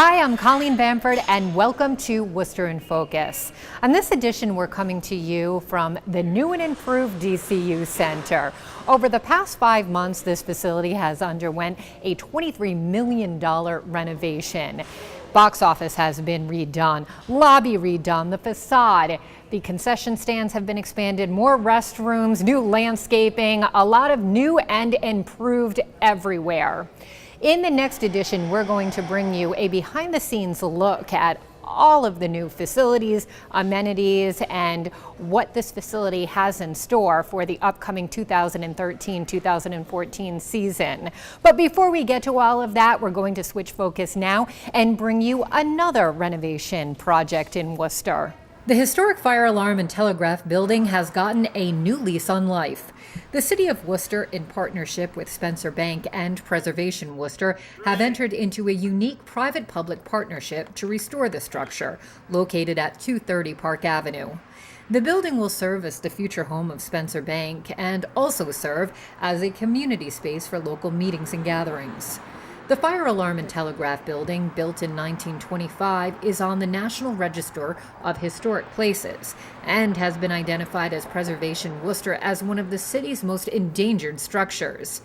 Hi, I'm Colleen Bamford and welcome to Worcester in Focus. On this edition, we're coming to you from the new and improved DCU Center. Over the past 5 months, this facility has underwent a $23 million renovation. Box office has been redone, lobby redone, the facade. The concession stands have been expanded, more restrooms, new landscaping, a lot of new and improved everywhere. In the next edition, we're going to bring you a behind-the-scenes look at all of the new facilities, amenities, and what this facility has in store for the upcoming 2013-2014 season. But before we get to all of that, we're going to switch focus now and bring you another renovation project in Worcester. The historic fire alarm and telegraph building has gotten a new lease on life. The City of Worcester, in partnership with Spencer Bank and Preservation Worcester, have entered into a unique private-public partnership to restore the structure, located at 230 Park Avenue. The building will serve as the future home of Spencer Bank and also serve as a community space for local meetings and gatherings. The fire alarm and telegraph building, built in 1925, is on the National Register of Historic Places and has been identified as Preservation Worcester as one of the city's most endangered structures.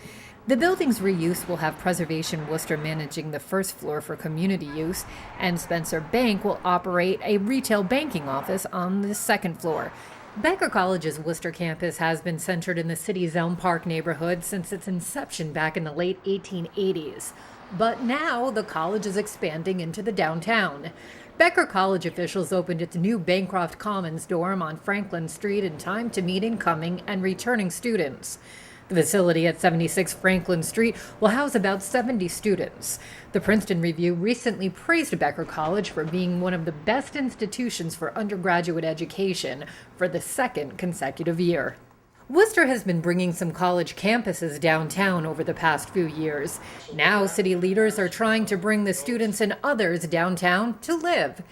The building's reuse will have Preservation Worcester managing the first floor for community use, and Spencer Bank will operate a retail banking office on the second floor. Becker College's Worcester campus has been centered in the city's Elm Park neighborhood since its inception back in the late 1880s. But now the college is expanding into the downtown. Becker College officials opened its new Bancroft Commons dorm on Franklin Street in time to meet incoming and returning students. The facility at 76 Franklin Street will house about 70 students. The Princeton Review recently praised Becker College for being one of the best institutions for undergraduate education for the second consecutive year. Worcester has been bringing some college campuses downtown over the past few years. Now, city leaders are trying to bring the students and others downtown to live.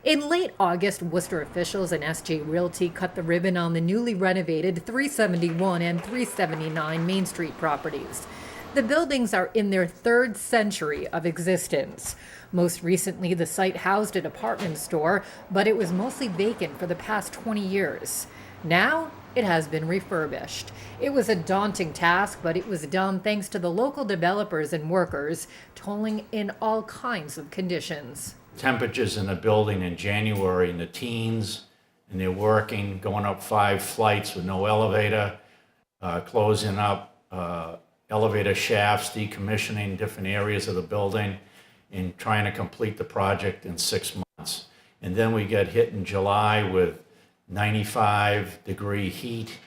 In late August, Worcester officials and SJ Realty cut the ribbon on the newly renovated 371 and 379 Main Street properties. The buildings are in their third century of existence. Most recently, the site housed a department store, but it was mostly vacant for the past 20 years. Now, it has been refurbished. It was a daunting task, but it was done thanks to the local developers and workers toiling in all kinds of conditions. Temperatures in the building in January in the teens, and they're working, going up 5 flights with no elevator, closing up elevator shafts, decommissioning different areas of the building, and trying to complete the project in 6 months. And then we get hit in July with 95-degree heat,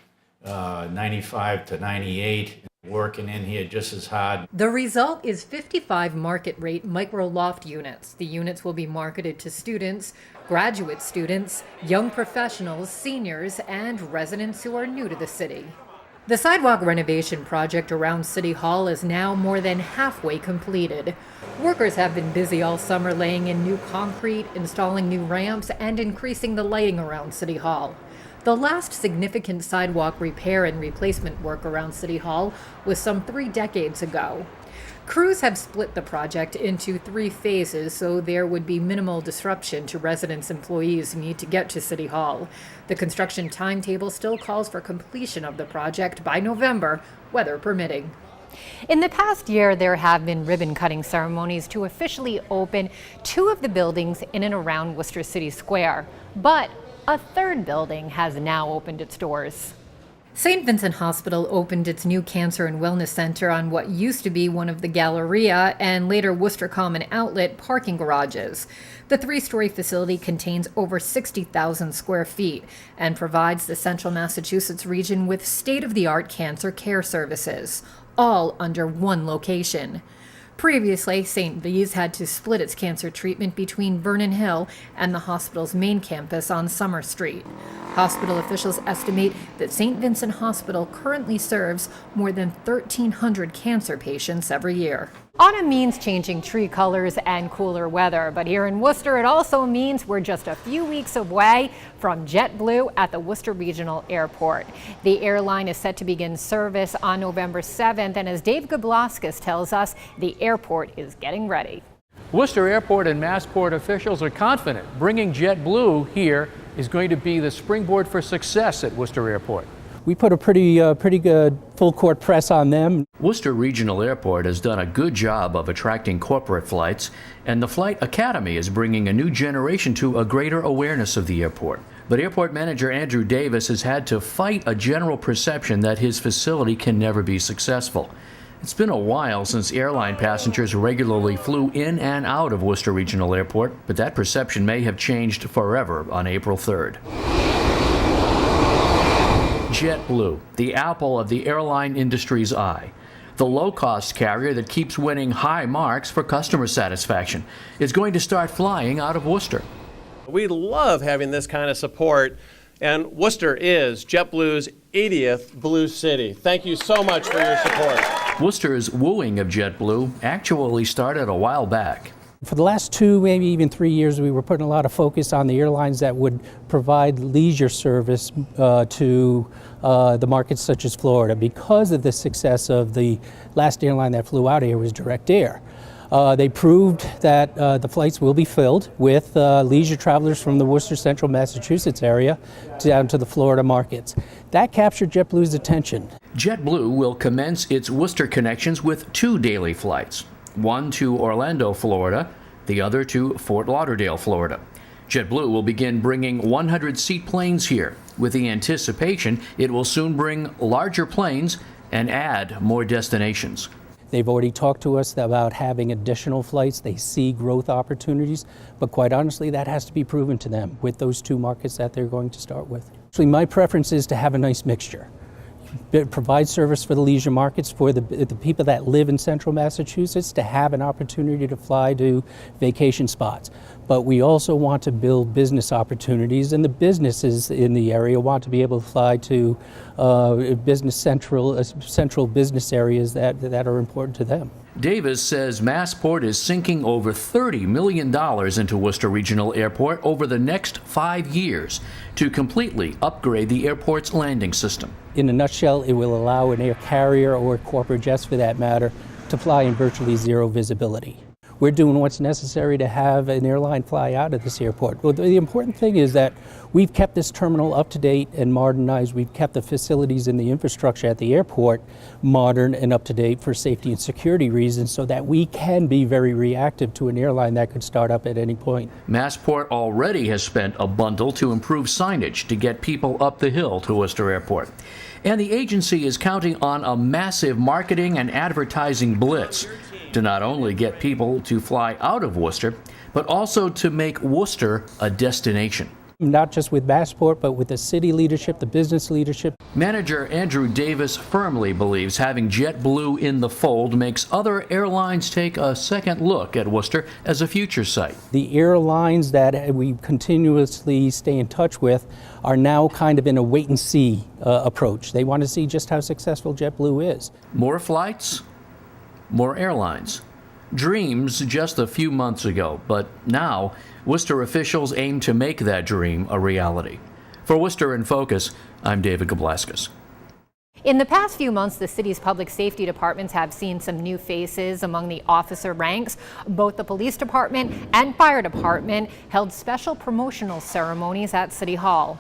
95 to 98, working in here just as hard. The result is 55 market-rate micro-loft units. The units will be marketed to students, graduate students, young professionals, seniors, and residents who are new to the city. The sidewalk renovation project around City Hall is now more than halfway completed. Workers have been busy all summer laying in new concrete, installing new ramps, and increasing the lighting around City Hall. The last significant sidewalk repair and replacement work around City Hall was some 3 decades ago. Crews have split the project into 3 phases so there would be minimal disruption to residents and employees who need to get to City Hall. The construction timetable still calls for completion of the project by November, weather permitting. In the past year, there have been ribbon-cutting ceremonies to officially open 2 of the buildings in and around Worcester City Square. But a third building has now opened its doors. St. Vincent Hospital opened its new Cancer and Wellness Center on what used to be one of the Galleria and later Worcester Common Outlet parking garages. The 3-story facility contains over 60,000 square feet and provides the Central Massachusetts region with state-of-the-art cancer care services, all under one location. Previously, St. V's had to split its cancer treatment between Vernon Hill and the hospital's main campus on Summer Street. Hospital officials estimate that St. Vincent Hospital currently serves more than 1,300 cancer patients every year. Autumn means changing tree colors and cooler weather, but here in Worcester it also means we're just a few weeks away from JetBlue at the Worcester Regional Airport. The airline is set to begin service on November 7th, and as Dave Gablaskis tells us, the airport is getting ready. Worcester Airport and Massport officials are confident bringing JetBlue here is going to be the springboard for success at Worcester Airport. We put a pretty good full-court press on them. Worcester Regional Airport has done a good job of attracting corporate flights, and the Flight Academy is bringing a new generation to a greater awareness of the airport. But airport manager Andrew Davis has had to fight a general perception that his facility can never be successful. It's been a while since airline passengers regularly flew in and out of Worcester Regional Airport, but that perception may have changed forever on April 3rd. JetBlue, the apple of the airline industry's eye. The low-cost carrier that keeps winning high marks for customer satisfaction is going to start flying out of Worcester. We love having this kind of support, and Worcester is JetBlue's 80th Blue City. Thank you so much for your support. Worcester's wooing of JetBlue actually started a while back. For the last 2, maybe even 3 years, we were putting a lot of focus on the airlines that would provide leisure service to the markets such as Florida. Because of the success of the last airline that flew out here was Direct Air. They proved that the flights will be filled with leisure travelers from the Worcester Central Massachusetts area down to the Florida markets. That captured JetBlue's attention. JetBlue will commence its Worcester connections with 2 daily flights. One to Orlando, Florida, the other to Fort Lauderdale, Florida. JetBlue will begin bringing 100-seat planes here, with the anticipation it will soon bring larger planes and add more destinations. They've already talked to us about having additional flights. They see growth opportunities, but quite honestly, that has to be proven to them with those 2 markets that they're going to start with. Actually, my preference is to have a nice mixture. Provide service for the leisure markets, for the people that live in central Massachusetts to have an opportunity to fly to vacation spots. But we also want to build business opportunities, and the businesses in the area want to be able to fly to central business areas that are important to them. Davis says Massport is sinking over $30 million into Worcester Regional Airport over the next 5 years to completely upgrade the airport's landing system. In a nutshell, it will allow an air carrier or corporate jets for that matter to fly in virtually zero visibility. We're doing what's necessary to have an airline fly out of this airport. Well, the important thing is that we've kept this terminal up to date and modernized. We've kept the facilities and the infrastructure at the airport modern and up to date for safety and security reasons so that we can be very reactive to an airline that could start up at any point. Massport already has spent a bundle to improve signage to get people up the hill to Worcester Airport. And the agency is counting on a massive marketing and advertising blitz to not only get people to fly out of Worcester, but also to make Worcester a destination. Not just with Massport, but with the city leadership, the business leadership. Manager Andrew Davis firmly believes having JetBlue in the fold makes other airlines take a second look at Worcester as a future site. The airlines that we continuously stay in touch with are now kind of in a wait-and-see approach. They want to see just how successful JetBlue is. More flights? More airlines. Dreams just a few months ago, but now Worcester officials aim to make that dream a reality. For Worcester in Focus, I'm David Gablaskis. In the past few months, the city's public safety departments have seen some new faces among the officer ranks. Both the police department and fire department held special promotional ceremonies at City Hall.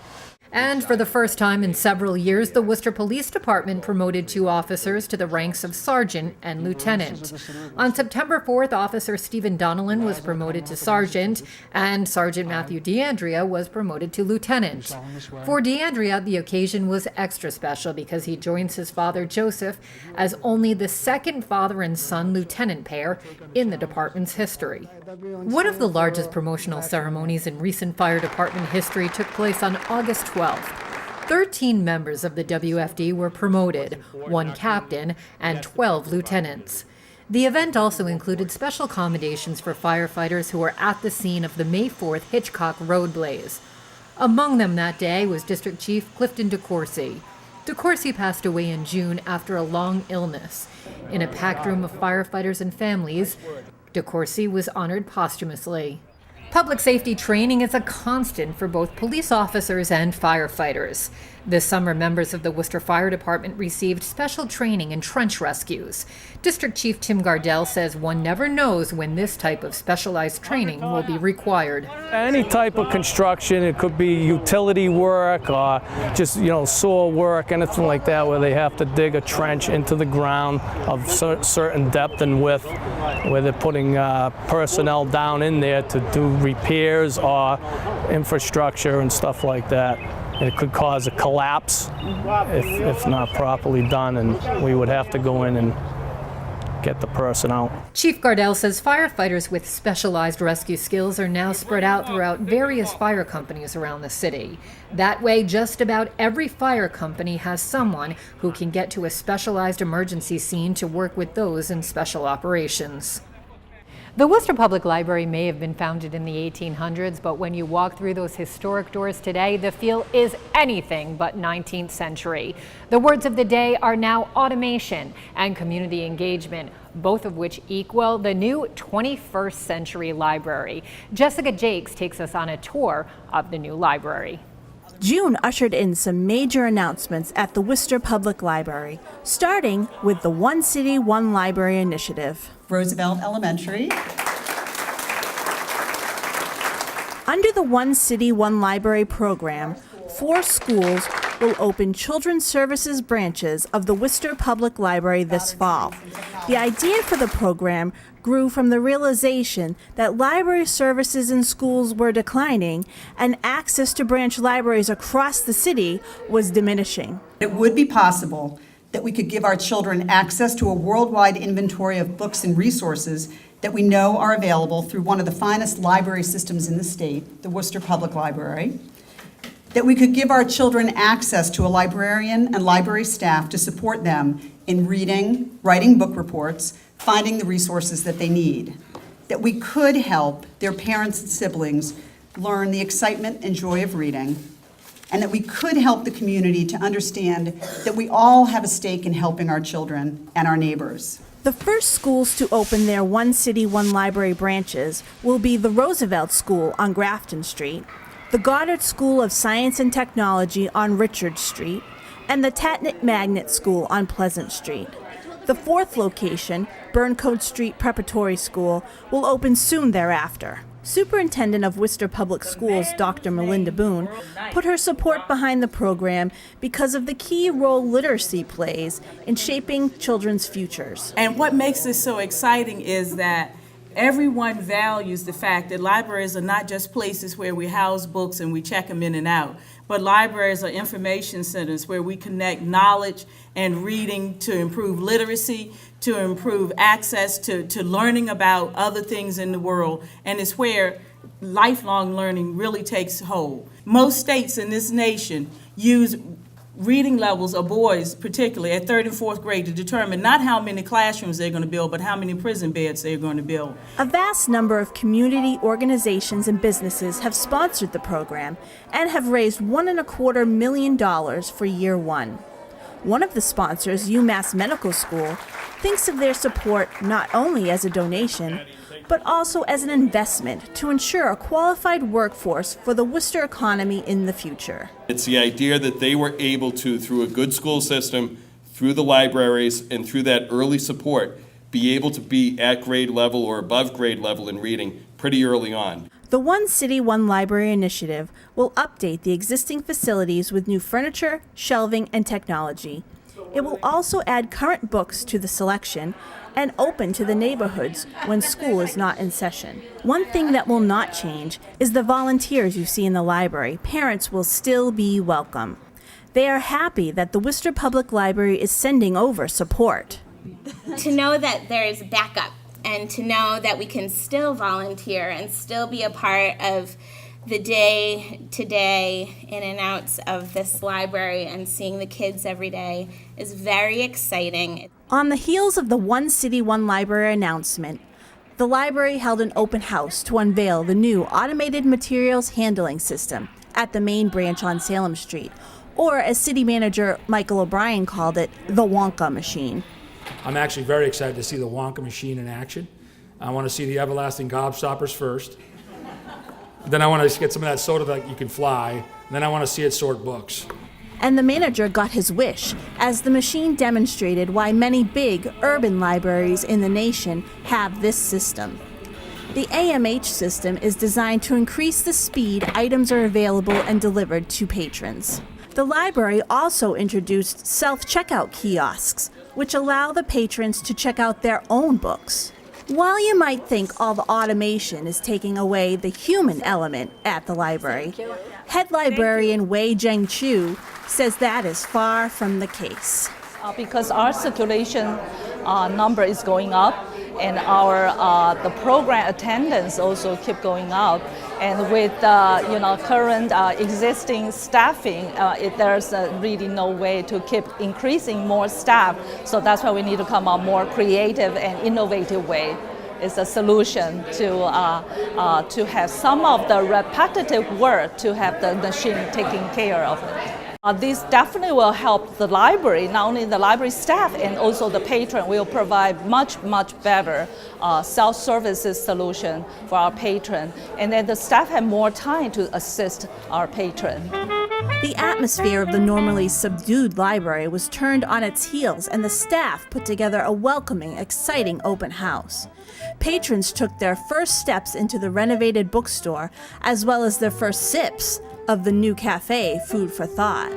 And for the first time in several years, the Worcester Police Department promoted 2 officers to the ranks of sergeant and lieutenant. On September 4th, Officer Stephen Donnellan was promoted to sergeant, and Sergeant Matthew DeAndrea was promoted to lieutenant. For DeAndrea, the occasion was extra special because he joins his father, Joseph, as only the second father and son lieutenant pair in the department's history. One of the largest promotional ceremonies in recent fire department history took place on August 12th. 13 members of the WFD were promoted, 1 captain, and 12 lieutenants. The event also included special accommodations for firefighters who were at the scene of the May 4th Hitchcock road blaze. Among them that day was District Chief Clifton DeCourcy. DeCourcy passed away in June after a long illness. In a packed room of firefighters and families, DeCourcy was honored posthumously. Public safety training is a constant for both police officers and firefighters. This summer, members of the Worcester Fire Department received special training in trench rescues. District Chief Tim Gardell says one never knows when this type of specialized training will be required. Any type of construction, it could be utility work or just, soil work, anything like that, where they have to dig a trench into the ground of certain depth and width, where they're putting personnel down in there to do repairs or infrastructure and stuff like that. It could cause a collapse if not properly done, and we would have to go in and get the person out. Chief Gardell says firefighters with specialized rescue skills are now spread out throughout various fire companies around the city. That way, just about every fire company has someone who can get to a specialized emergency scene to work with those in special operations. The Worcester Public Library may have been founded in the 1800s, but when you walk through those historic doors today, the feel is anything but 19th century. The words of the day are now automation and community engagement, both of which equal the new 21st century library. Jessica Jakes takes us on a tour of the new library. June ushered in some major announcements at the Worcester Public Library, starting with the One City, One Library initiative. Roosevelt Elementary. Under the One City, One Library program, 4 schools will open children's services branches of the Worcester Public Library this fall. The idea for the program grew from the realization that library services in schools were declining and access to branch libraries across the city was diminishing. It would be possible that we could give our children access to a worldwide inventory of books and resources that we know are available through one of the finest library systems in the state, the Worcester Public Library. That we could give our children access to a librarian and library staff to support them in reading, writing book reports, finding the resources that they need. That we could help their parents and siblings learn the excitement and joy of reading, and that we could help the community to understand that we all have a stake in helping our children and our neighbors. The first schools to open their One City, One Library branches will be the Roosevelt School on Grafton Street, the Goddard School of Science and Technology on Richard Street, and the Tatnett Magnet School on Pleasant Street. The 4th location, Burncoat Street Preparatory School, will open soon thereafter. Superintendent of Worcester Public Schools, Dr. Melinda Boone, put her support behind the program because of the key role literacy plays in shaping children's futures. And what makes this so exciting is that everyone values the fact that libraries are not just places where we house books and we check them in and out, but libraries are information centers where we connect knowledge and reading to improve literacy, to improve access to learning about other things in the world, and it's where lifelong learning really takes hold. Most states in this nation use reading levels of boys, particularly at 3rd and 4th grade, to determine not how many classrooms they're going to build, but how many prison beds they're going to build. A vast number of community organizations and businesses have sponsored the program and have raised $1.25 million for year 1. One of the sponsors, UMass Medical School, thinks of their support not only as a donation, but also as an investment to ensure a qualified workforce for the Worcester economy in the future. It's the idea that they were able to, through a good school system, through the libraries, and through that early support, be able to be at grade level or above grade level in reading pretty early on. The One City, One Library initiative will update the existing facilities with new furniture, shelving, and technology. It will also add current books to the selection and open to the neighborhoods when school is not in session. One thing that will not change is the volunteers you see in the library. Parents will still be welcome. They are happy that the Worcester Public Library is sending over support. To know that there is backup and to know that we can still volunteer and still be a part of the day-to-day in and outs of this library and seeing the kids every day is very exciting. On the heels of the One City, One Library announcement, the library held an open house to unveil the new automated materials handling system at the main branch on Salem Street, or as City Manager Michael O'Brien called it, the Wonka machine. I'm actually very excited to see the Wonka machine in action. I want to see the everlasting gobstoppers first. Then I want to get some of that soda that you can fly. And then I want to see it sort books. And the manager got his wish, as the machine demonstrated why many big urban libraries in the nation have this system. The AMH system is designed to increase the speed items are available and delivered to patrons. The library also introduced self-checkout kiosks, which allow the patrons to check out their own books. While you might think all the automation is taking away the human element at the library, head librarian Wei Zheng-Chu says that is far from the case. Because our circulation number is going up, and our the program attendance also keep going up, and with current existing staffing, there's really no way to keep increasing more staff. So that's why we need to come up more creative and innovative way. It's a solution to have some of the repetitive work to have the machine taking care of it. This definitely will help the library, not only the library staff and also the patron. Will provide much better self-services solution for our patron, and then the staff have more time to assist our patron. The atmosphere of the normally subdued library was turned on its heels, and the staff put together a welcoming, exciting open house. Patrons took their first steps into the renovated bookstore, as well as their first sips of the new cafe, Food for Thought.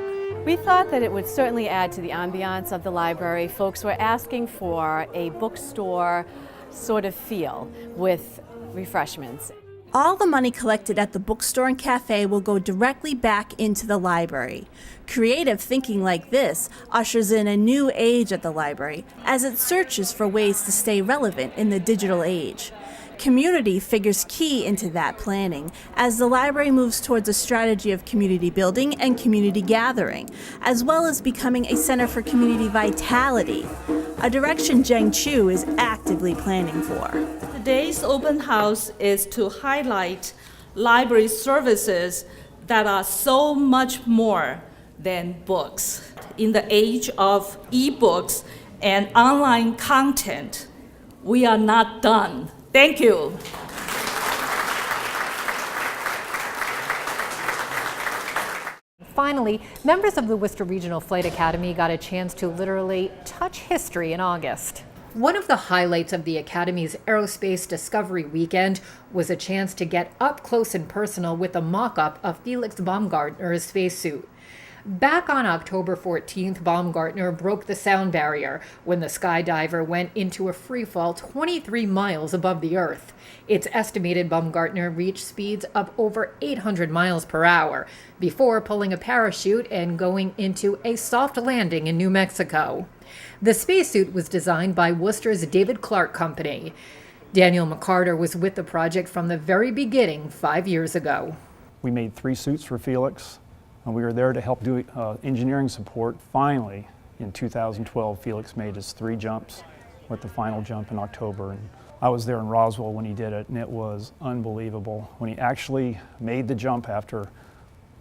We thought that it would certainly add to the ambiance of the library. Folks were asking for a bookstore sort of feel with refreshments. All the money collected at the bookstore and cafe will go directly back into the library. Creative thinking like this ushers in a new age at the library as it searches for ways to stay relevant in the digital age. Community figures key into that planning as the library moves towards a strategy of community building and community gathering, as well as becoming a center for community vitality, a direction Zheng-Chu is actively planning for. Today's open house is to highlight library services that are so much more than books. In the age of e-books and online content, we are not done. Thank you. Finally, members of the Worcester Regional Flight Academy got a chance to literally touch history in August. One of the highlights of the Academy's Aerospace Discovery Weekend was a chance to get up close and personal with a mock-up of Felix Baumgartner's spacesuit. Back on October 14th, Baumgartner broke the sound barrier when the skydiver went into a free fall 23 miles above the Earth. It's estimated Baumgartner reached speeds of over 800 miles per hour before pulling a parachute and going into a soft landing in New Mexico. The spacesuit was designed by Worcester's David Clark Company. Daniel McCarter was with the project from the very beginning 5 years ago. We made 3 suits for Felix. And we were there to help do engineering support. Finally, in 2012, Felix made his 3 jumps, with the final jump in October. And I was there in Roswell when he did it, and it was unbelievable. When he actually made the jump after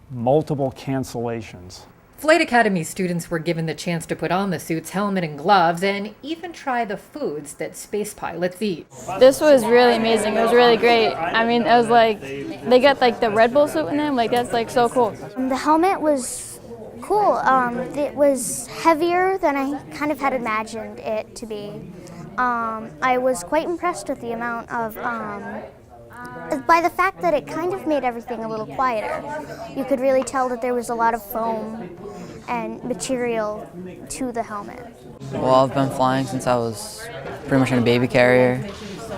multiple cancellations. Flight Academy students were given the chance to put on the suit's helmet and gloves and even try the foods that space pilots eat. This was really amazing. It was really great. I mean, it was like, they got like the Red Bull suit in them. Like, that's like so cool. The helmet was cool. It was heavier than I kind of had imagined it to be. I was quite impressed with the amount of, by the fact that it kind of made everything a little quieter. You could really tell that there was a lot of foam and material to the helmet. Well, I've been flying since I was pretty much in a baby carrier,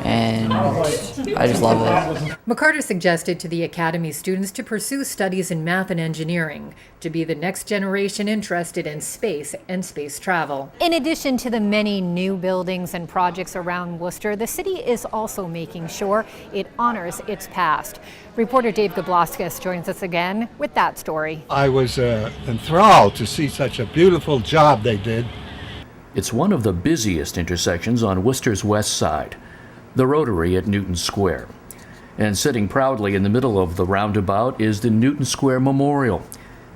and I just love it. McCarter suggested to the Academy students to pursue studies in math and engineering to be the next generation interested in space and space travel. In addition to the many new buildings and projects around Worcester, the city is also making sure it honors its past. Reporter Dave Gabloskis joins us again with that story. I was enthralled to see such a beautiful job they did. It's one of the busiest intersections on Worcester's west side, the Rotary at Newton Square. And sitting proudly in the middle of the roundabout is the Newton Square Memorial.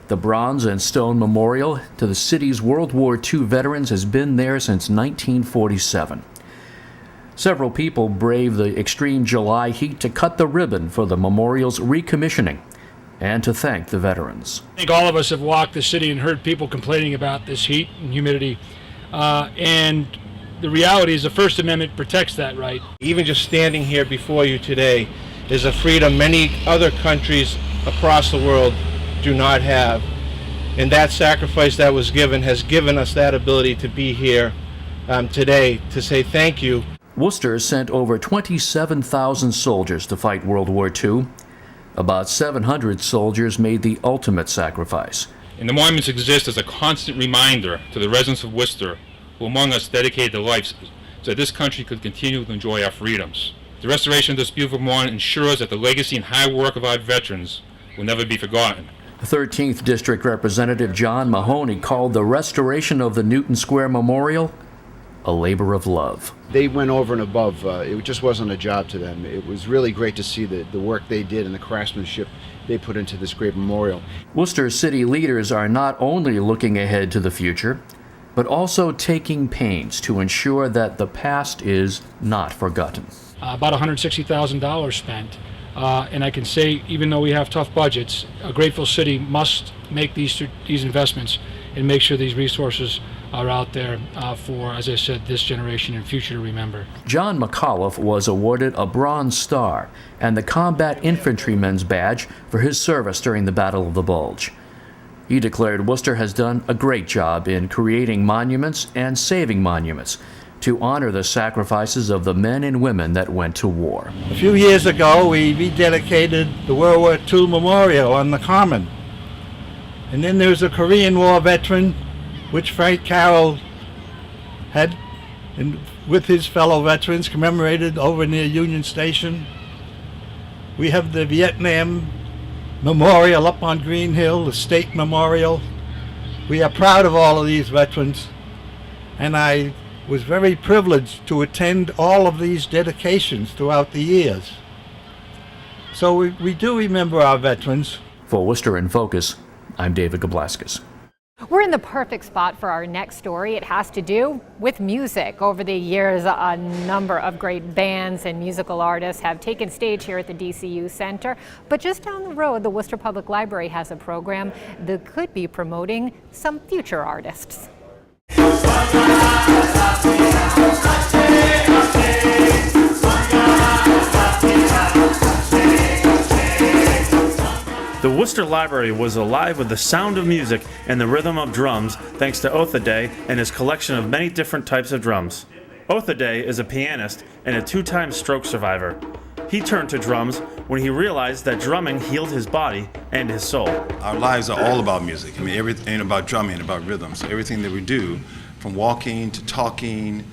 The bronze and stone memorial to the city's World War II veterans has been there since 1947. Several people braved the extreme July heat to cut the ribbon for the memorial's recommissioning. and to thank the veterans. I think all of us have walked the city and heard people complaining about this heat and humidity, and the reality is the First Amendment protects that right. Even just standing here before you today is a freedom many other countries across the world do not have. And that sacrifice that was given has given us that ability to be here today to say thank you. Worcester sent over 27,000 soldiers to fight World War II. About 700 soldiers made the ultimate sacrifice. And the monuments exist as a constant reminder to the residents of Worcester, who among us dedicated their lives so that this country could continue to enjoy our freedoms. The restoration of this beautiful monument ensures that the legacy and hard work of our veterans will never be forgotten. 13th District Representative John Mahoney called the restoration of the Newton Square Memorial a labor of love. They went over and above. It just wasn't a job to them. It was really great to see the work they did and the craftsmanship they put into this great memorial. Worcester city leaders are not only looking ahead to the future, but also taking pains to ensure that the past is not forgotten. About $160,000 spent. And I can say, even though we have tough budgets, a grateful city must make these investments and make sure these resources are out there for, as I said, this generation and future to remember. John McAuliffe was awarded a Bronze Star and the Combat Infantryman's Badge for his service during the Battle of the Bulge. He declared Worcester has done a great job in creating monuments and saving monuments to honor the sacrifices of the men and women that went to war. A few years ago, we rededicated the World War II Memorial on the Common. And then there's a Korean War veteran, which Frank Carroll had, and with his fellow veterans, commemorated over near Union Station. We have the Vietnam Memorial up on Green Hill, the State Memorial. We are proud of all of these veterans, and I was very privileged to attend all of these dedications throughout the years. So we do remember our veterans. For Worcester in Focus, I'm David Gablaskis. We're in the perfect spot for our next story. It has to do with music. Over the years, a number of great bands and musical artists have taken stage here at the DCU Center. But just down the road, the Worcester Public Library has a program that could be promoting some future artists. The Worcester Library was alive with the sound of music and the rhythm of drums thanks to Otha Day and his collection of many different types of drums. Otha Day is a pianist and a two-time stroke survivor. He turned to drums when he realized that drumming healed his body and his soul. Our lives are all about music. I mean, everything about drumming, about rhythm. So everything that we do, from walking to talking,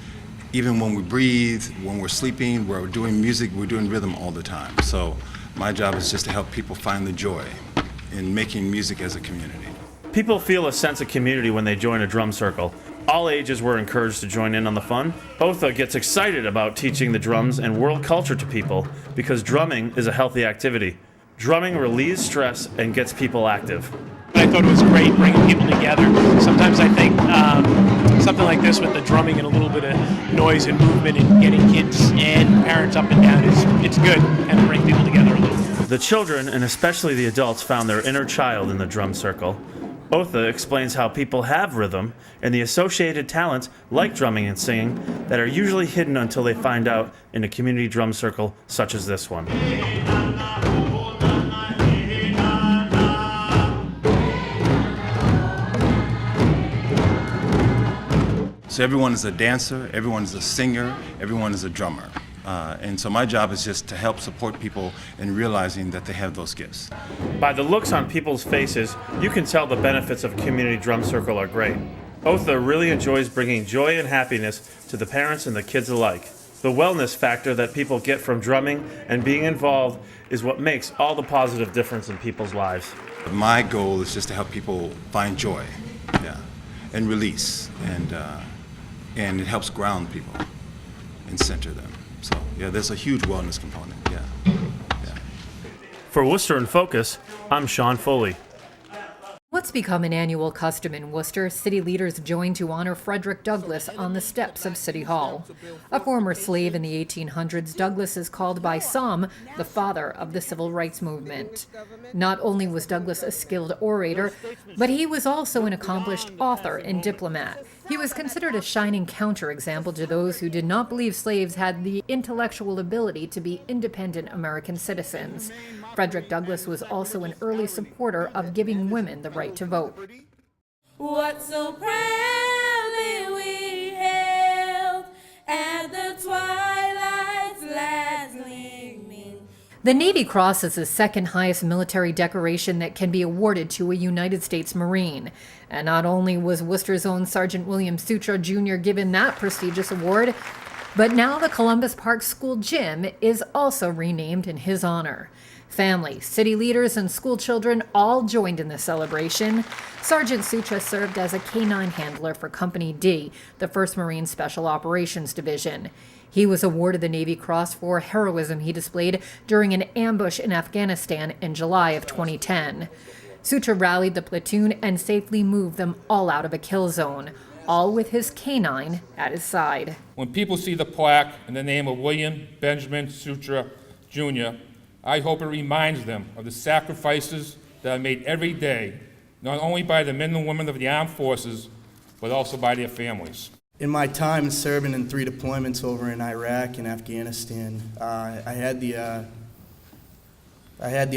even when we breathe, when we're sleeping, we're doing music, we're doing rhythm all the time. So my job is just to help people find the joy in making music as a community. People feel a sense of community when they join a drum circle. All ages were encouraged to join in on the fun. Otha gets excited about teaching the drums and world culture to people because drumming is a healthy activity. Drumming relieves stress and gets people active. I thought it was great bringing people together. Sometimes I think something like this with the drumming and a little bit of noise and movement and getting kids and parents up and down, it's good and to bring people together a little. The children, and especially the adults, found their inner child in the drum circle. Otha explains how people have rhythm and the associated talents like drumming and singing that are usually hidden until they find out in a community drum circle such as this one. So everyone is a dancer, everyone is a singer, everyone is a drummer. And so my job is just to help support people in realizing that they have those gifts. By the looks on people's faces, you can tell the benefits of a community drum circle are great. Otha really enjoys bringing joy and happiness to the parents and the kids alike. The wellness factor that people get from drumming and being involved is what makes all the positive difference in people's lives. My goal is just to help people find joy, and release, and it helps ground people and center them. So there's a huge wellness component, For Worcester in Focus, I'm Sean Foley. What's become an annual custom in Worcester. City leaders join to honor Frederick Douglass on the steps of City Hall. A former slave in the 1800s, Douglass is called by some the father of the civil rights movement. Not only was Douglass a skilled orator, but he was also an accomplished author and diplomat. He was considered a shining counterexample to those who did not believe slaves had the intellectual ability to be independent American citizens. Frederick Douglass was also an early supporter of giving women the right to vote. What so proudly we hailed at the twilight's last gleaming. The Navy Cross is the second highest military decoration that can be awarded to a United States Marine. And not only was Worcester's own Sergeant William Sutra Jr. given that prestigious award, but now the Columbus Park School gym is also renamed in his honor. Family, city leaders, and school children all joined in the celebration. Sergeant Sutra served as a K-9 handler for Company D, the 1st Marine Special Operations Division. He was awarded the Navy Cross for heroism he displayed during an ambush in Afghanistan in July of 2010. Sutra rallied the platoon and safely moved them all out of a kill zone, all with his K-9 at his side. When people see the plaque in the name of William Benjamin Sutra Jr., I hope it reminds them of the sacrifices that are made every day, not only by the men and women of the armed forces, but also by their families. In my time serving in 3 deployments over in Iraq and Afghanistan, I had the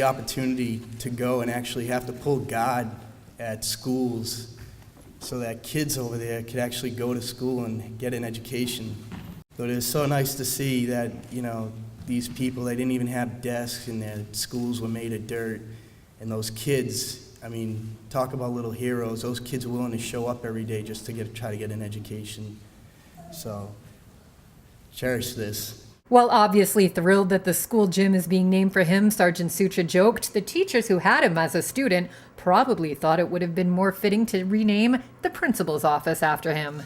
opportunity to go and actually have to pull guard at schools so that kids over there could actually go to school and get an education. So it is so nice to see that, these people, they didn't even have desks and their schools were made of dirt. And those kids, talk about little heroes. Those kids are willing to show up every day just to try to get an education. So, cherish this. While obviously thrilled that the school gym is being named for him, Sergeant Sutra joked the teachers who had him as a student probably thought it would have been more fitting to rename the principal's office after him.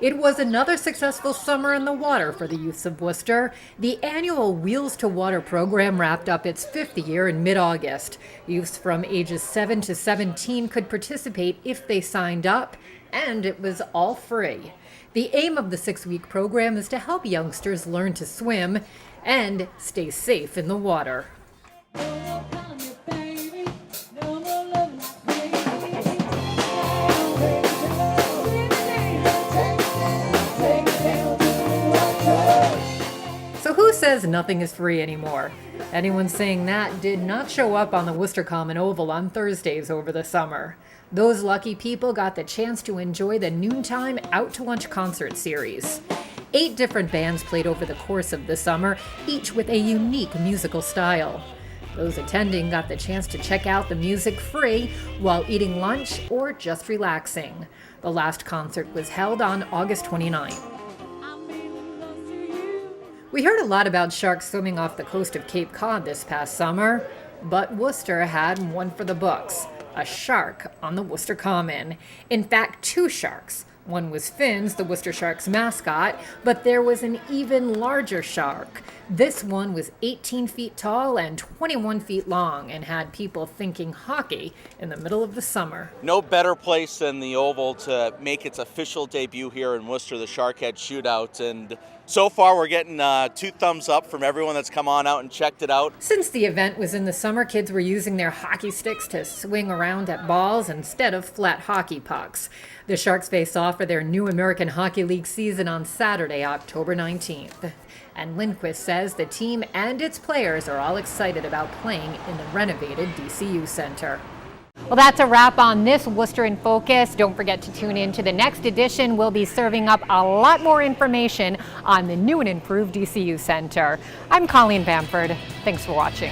It was another successful summer in the water for the youths of Worcester. The annual Wheels to Water program wrapped up its 5th year in mid-August. Youths from ages 7 to 17 could participate if they signed up, and it was all free. The aim of the 6-week program is to help youngsters learn to swim and stay safe in the water. So who says nothing is free anymore? Anyone saying that did not show up on the Worcester Common Oval on Thursdays over the summer. Those lucky people got the chance to enjoy the noontime Out to Lunch concert series. 8 different bands played over the course of the summer, each with a unique musical style. Those attending got the chance to check out the music free while eating lunch or just relaxing. The last concert was held on August 29th. We heard a lot about sharks swimming off the coast of Cape Cod this past summer, but Worcester had one for the books, a shark on the Worcester Common. In fact, 2 sharks. One was Finn's, the Worcester Sharks mascot, but there was an even larger shark. This one was 18 feet tall and 21 feet long and had people thinking hockey in the middle of the summer. No better place than the Oval to make its official debut here in Worcester, the Sharkhead Shootout. And so far we're getting 2 thumbs up from everyone that's come on out and checked it out. Since the event was in the summer, kids were using their hockey sticks to swing around at balls instead of flat hockey pucks. The Sharks face off for their new American Hockey League season on Saturday, October 19th. And Lindquist says the team and its players are all excited about playing in the renovated DCU Center. Well, that's a wrap on this Worcester in Focus. Don't forget to tune in to the next edition. We'll be serving up a lot more information on the new and improved DCU Center. I'm Colleen Bamford. Thanks for watching.